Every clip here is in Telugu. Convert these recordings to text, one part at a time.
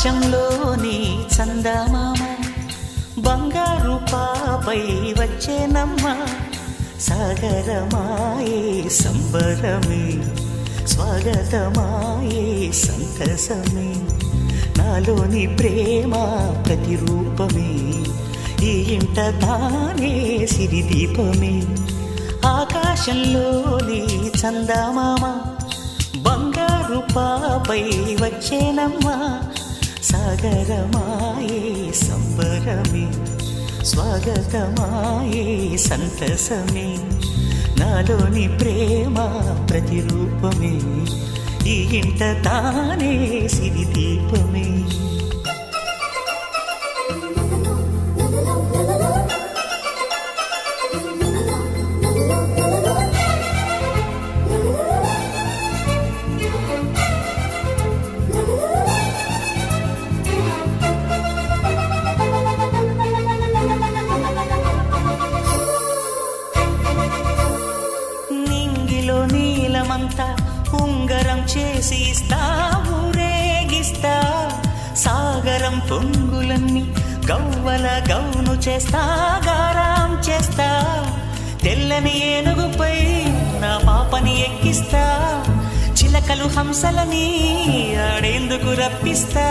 ఆకాశంలోని చందమామ బంగారు పాపై వచ్చేనమ్మ సాగరమాయే సంబరమే స్వాగతమాయే సంతసమే నాలోని ప్రేమ ప్రతిరూపమే ఈ ఇంట తానే సిరిదీపమే ఆకాశంలోని చందమామ బంగారు పాపై వచ్చేనమ్మా సాగరమాయే సంబరమే స్వాగతమాయే సంతసమే నాలోని ప్రేమ ప్రతిరూపమే ఈ ఇంట తానే సిరిదీపమే నీలమంతా ఉంగరం చేసి ఇస్తా ఊరేగిస్తా సాగరం పొంగులన్నీ గవ్వల గౌను చేస్తా గారాం చేస్తా తెల్లని ఏనుగుపై నా పాపని ఎక్కిస్తా చిలకలు హంసలని ఆడేందుకు రప్పిస్తా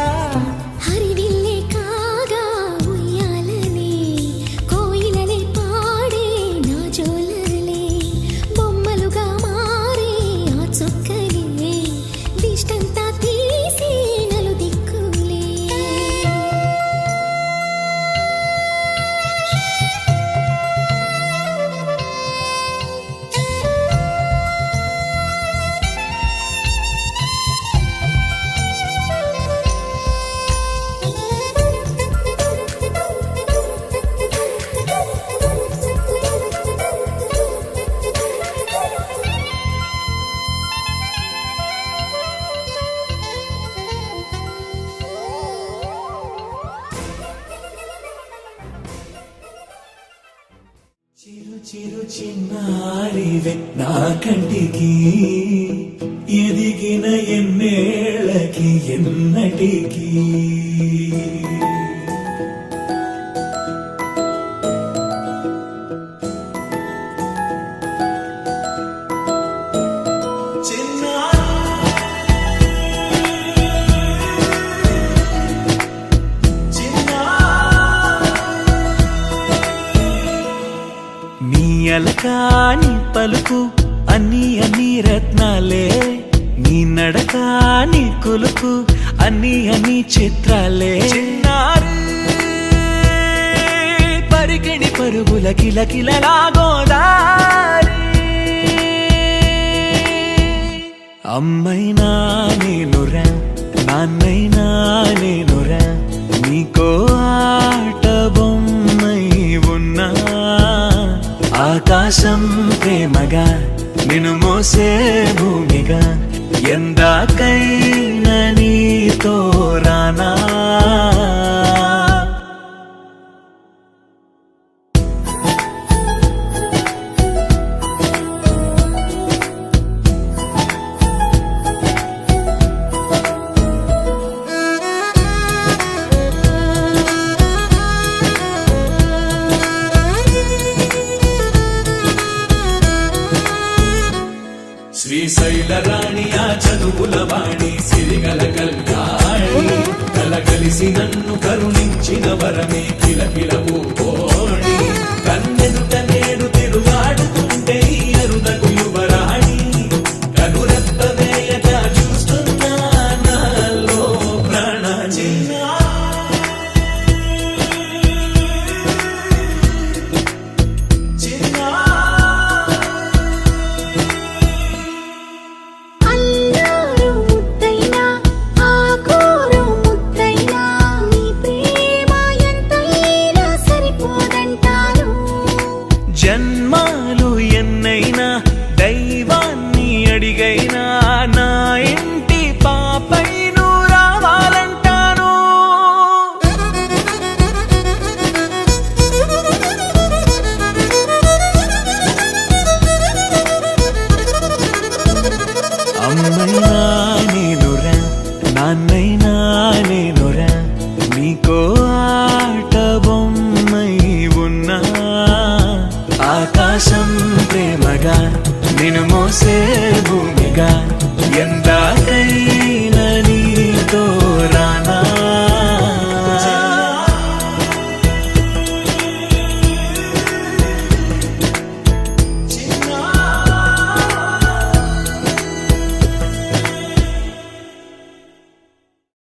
చిరు చిరు చిన్నారివే నా కంటికి ఎదిగిన ఎన్నేళ్ళకి ఎన్నటికి అలకాని పలుకు అన్ని రత్నాలే నీ నడకాని కులుకు అన్ని చిత్రాలే పరికిణి పరుగుల కిలకిలలాగోదారి అమ్మైనా నేనురా నాన్నైనా నేనురా నీకో ఆట బొమ్మై ఉన్నా ఆకాశం ప్రేమగా నిన్ను మోసే భూమిగా ఎందాకైనా నీతో రానా శ్రీశైల రాణి ఆ చదువుల వాణి సిరిగల కల్యాణి కలగలిసి నన్ను కరుణించిన వరమే కిలకిలవు కోణి కన్నెదుట నేడు తిరుగాడుతుంటే అరుదకు యువరాణి కనురెప్ప వేయక చూస్తున్నా నాలో ప్రాణ చిన్నా సరిపోదా నిన్ను మోసే భూమిగా ఎందరో